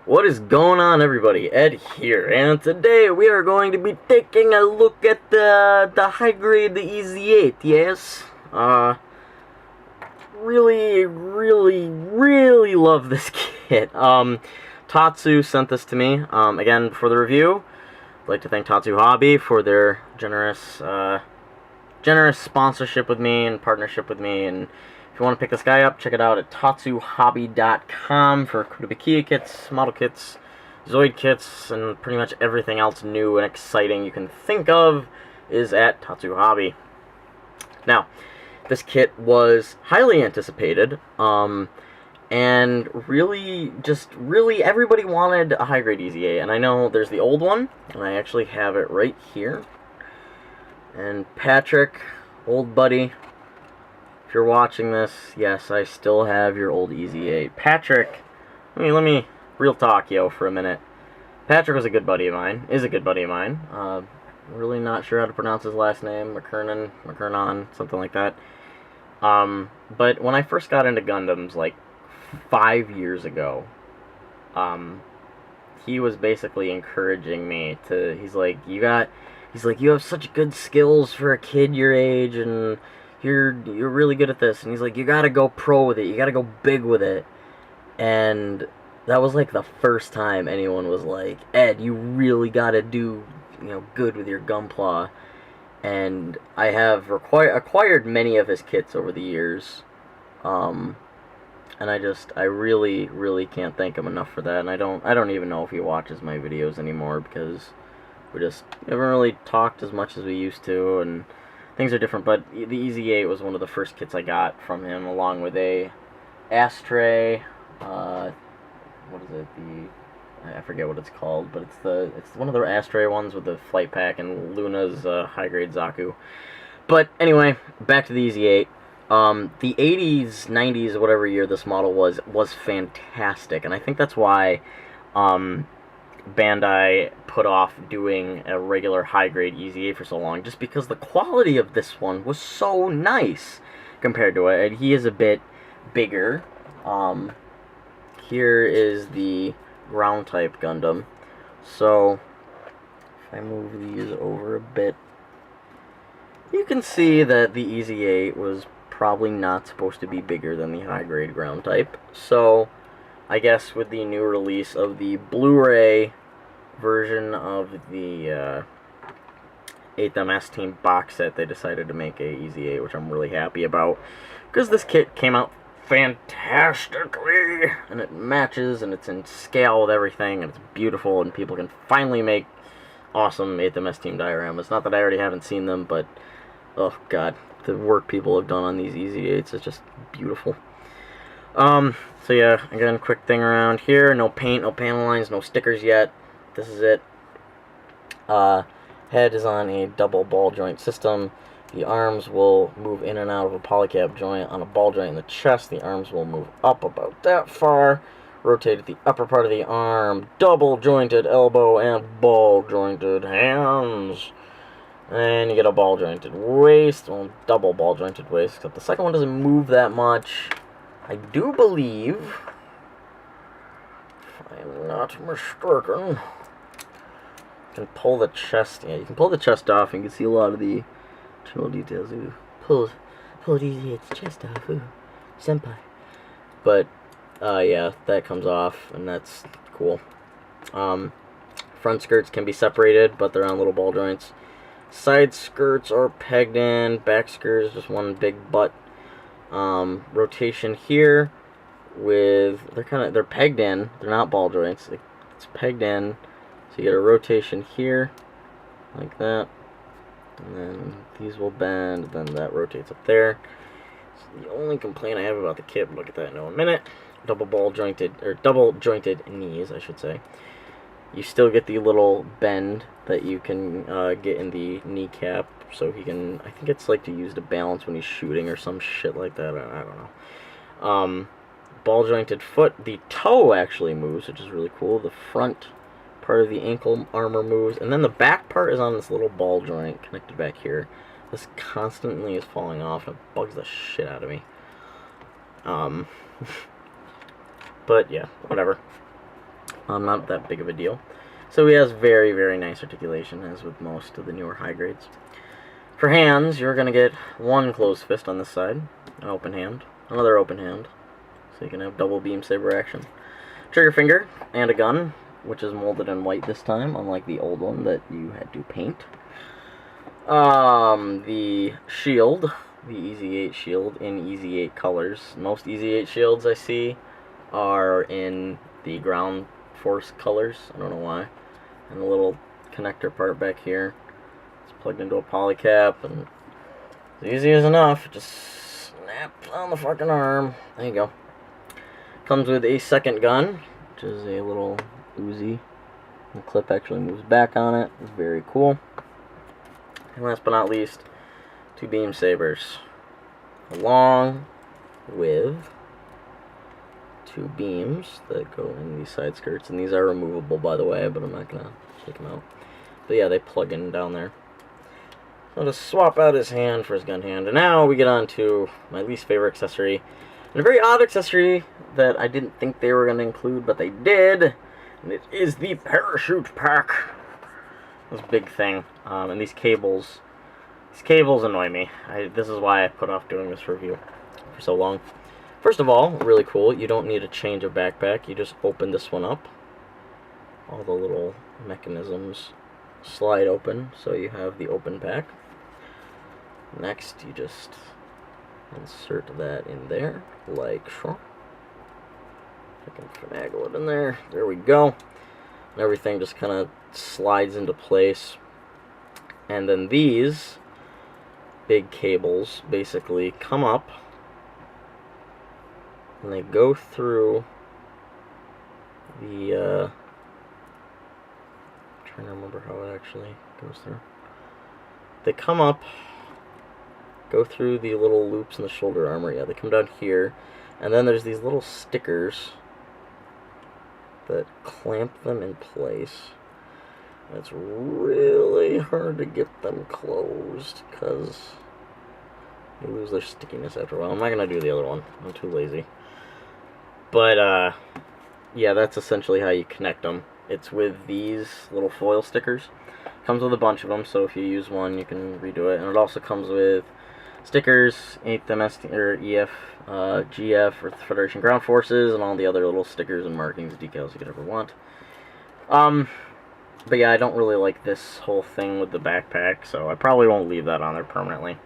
What is going on, everybody? Ed here, and today we are going to be taking a look at the high grade, the Ez-8. Yes, really love this kit. Tatsu sent this to me. Again, for the review, I'd like to thank Tatsu Hobby for their generous sponsorship with me and partnership with me. And if you want to pick this guy up, check it out at tatsuhobby.com for Kudobikiya kits, model kits, Zoid kits, and pretty much everything else new and exciting you can think of is at Tatsu Hobby. Now, this kit was highly anticipated, and really everybody wanted a high-grade Ez-8, and I know there's the old one, and I actually have it right here. And Patrick, old buddy, if you're watching this, yes, I still have your old Ez-8. Patrick, let me real talk, yo, for a minute. Patrick was a good buddy of mine, is a good buddy of mine. Really not sure how to pronounce his last name, McKernan, something like that. But when I first got into Gundams, like 5 years ago, he was basically encouraging me to, he's like, you have such good skills for a kid your age, and you're really good at this, and he's like, you gotta go pro with it, you gotta go big with it. And that was like the first time anyone was like, Ed, you really gotta do, good with your Gunpla. And I have acquired many of his kits over the years, and I really can't thank him enough for that. And I don't even know if he watches my videos anymore, because we just haven't really talked as much as we used to, and things are different. But the Ez-8 was one of the first kits I got from him, along with a ashtray. What is it? I forget what it's called, but it's one of the ashtray ones with the flight pack and Luna's high grade Zaku. But anyway, back to the Ez-8. The 80s, 90s, whatever year this model was fantastic, and I think that's why Bandai put off doing a regular high-grade Ez-8 for so long, just because the quality of this one was so nice compared to it. He is a bit bigger. Here is the ground-type Gundam. So, if I move these over a bit, you can see that the Ez-8 was probably not supposed to be bigger than the high-grade ground-type. So, I guess with the new release of the Blu-ray version of the 8MS Team box set, they decided to make a Ez-8, which I'm really happy about, because this kit came out fantastically, and it matches, and it's in scale with everything, and it's beautiful, and people can finally make awesome 8MS Team dioramas. Not that I already haven't seen them, but oh god, the work people have done on these Ez-8s is just beautiful. So yeah, again, quick thing around here, no paint, no panel lines, no stickers yet. This is it. Head is on a double ball joint system. The arms will move in and out of a polycap joint on a ball joint in the chest. The arms will move up about that far, rotate at the upper part of the arm, double jointed elbow and ball jointed hands. And you get a ball jointed waist, well, double ball jointed waist, except the second one doesn't move that much. I do believe, if I'm not mistaken, you can pull the chest. Yeah, you can pull the chest off, and you can see a lot of the internal details. Ooh, pull its chest off. Ooh, senpai. But yeah, that comes off, and that's cool. Front skirts can be separated, but they're on little ball joints. Side skirts are pegged in. Back skirts just one big butt. Rotation here with they're pegged in, they're not ball joints, it's pegged in, so you get a rotation here like that, and then these will bend, then that rotates up there. So the only complaint I have about the kit, we'll look at that in a minute, double jointed knees, I should say. You still get the little bend that you can get in the kneecap, so he can, I think it's like to use to balance when he's shooting or some shit like that, I don't know. Ball jointed foot, the toe actually moves, which is really cool. The front part of the ankle armor moves, and then the back part is on this little ball joint connected back here. This constantly is falling off, and it bugs the shit out of me. But yeah, whatever. Not that big of a deal. So he has very, very nice articulation, as with most of the newer high grades. For hands, you're going to get one closed fist on this side, an open hand, another open hand, so you can have double beam saber action. Trigger finger, and a gun, which is molded in white this time, unlike the old one that you had to paint. The shield, the Ez-8 shield in Ez-8 colors. Most Ez-8 shields I see are in the ground force colors. I don't know why. And the little connector part back here, it's plugged into a polycap, and it's easy as enough. Just snaps on the fucking arm. There you go. Comes with a second gun, which is a little Uzi. The clip actually moves back on it. It's very cool. And last but not least, two beam sabers, along with two beams that go in these side skirts, and these are removable, by the way, but I'm not gonna take them out. But yeah, they plug in down there. So I'll just swap out his hand for his gun hand, and now we get on to my least favorite accessory, and a very odd accessory that I didn't think they were gonna include, but they did, and it is the parachute pack. This big thing, and these cables annoy me. This is why I put off doing this review for so long. First of all, really cool, you don't need a change of backpack, you just open this one up. All the little mechanisms slide open, so you have the open pack. Next, you just insert that in there, like so. I can finagle it in there, there we go. And everything just kind of slides into place. And then these big cables basically come up, and they go through the, I'm trying to remember how it actually goes through. They come up, go through the little loops in the shoulder armor, yeah, they come down here, and then there's these little stickers that clamp them in place. And it's really hard to get them closed, because they lose their stickiness after a while. I'm not going to do the other one, I'm too lazy. But, yeah, that's essentially how you connect them. It's with these little foil stickers. Comes with a bunch of them, so if you use one, you can redo it. And it also comes with stickers, 8th MST, or EF, GF, or Federation Ground Forces, and all the other little stickers and markings, decals you could ever want. But yeah, I don't really like this whole thing with the backpack, so I probably won't leave that on there permanently.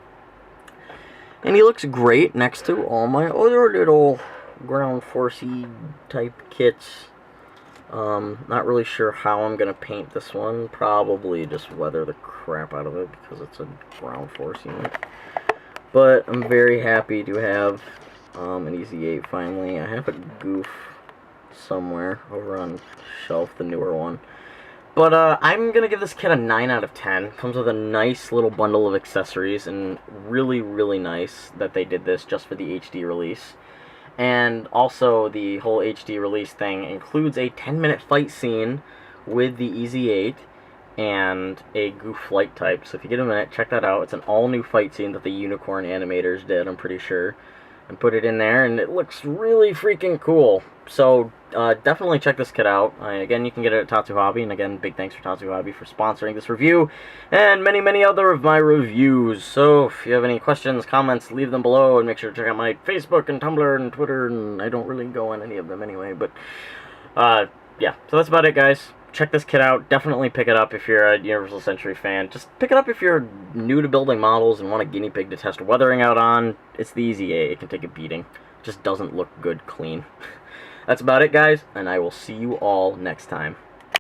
And he looks great next to all my other little ground forcey type kits. Not really sure how I'm gonna paint this one. Probably just weather the crap out of it because it's a ground force unit. But I'm very happy to have an Ez-8 finally. I have a goof somewhere over on shelf, the newer one. But I'm going to give this kit a 9 out of 10. Comes with a nice little bundle of accessories, and really, really nice that they did this just for the HD release. And also, the whole HD release thing includes a 10-minute fight scene with the Ez-8 and a goof flight type. So if you get a minute, check that out. It's an all-new fight scene that the Unicorn animators did, I'm pretty sure. And put it in there, and it looks really freaking cool. So definitely check this kit out. Again, you can get it at Tatsu Hobby, and again, big thanks for Tatsu Hobby for sponsoring this review, and many, many other of my reviews. So if you have any questions, comments, leave them below, and make sure to check out my Facebook and Tumblr and Twitter, and I don't really go on any of them anyway, but yeah, so that's about it, guys. Check this kit out. Definitely pick it up if you're a Universal Century fan. Just pick it up if you're new to building models and want a guinea pig to test weathering out on. It's the Ez-8. It can take a beating. It just doesn't look good clean. That's about it, guys, and I will see you all next time.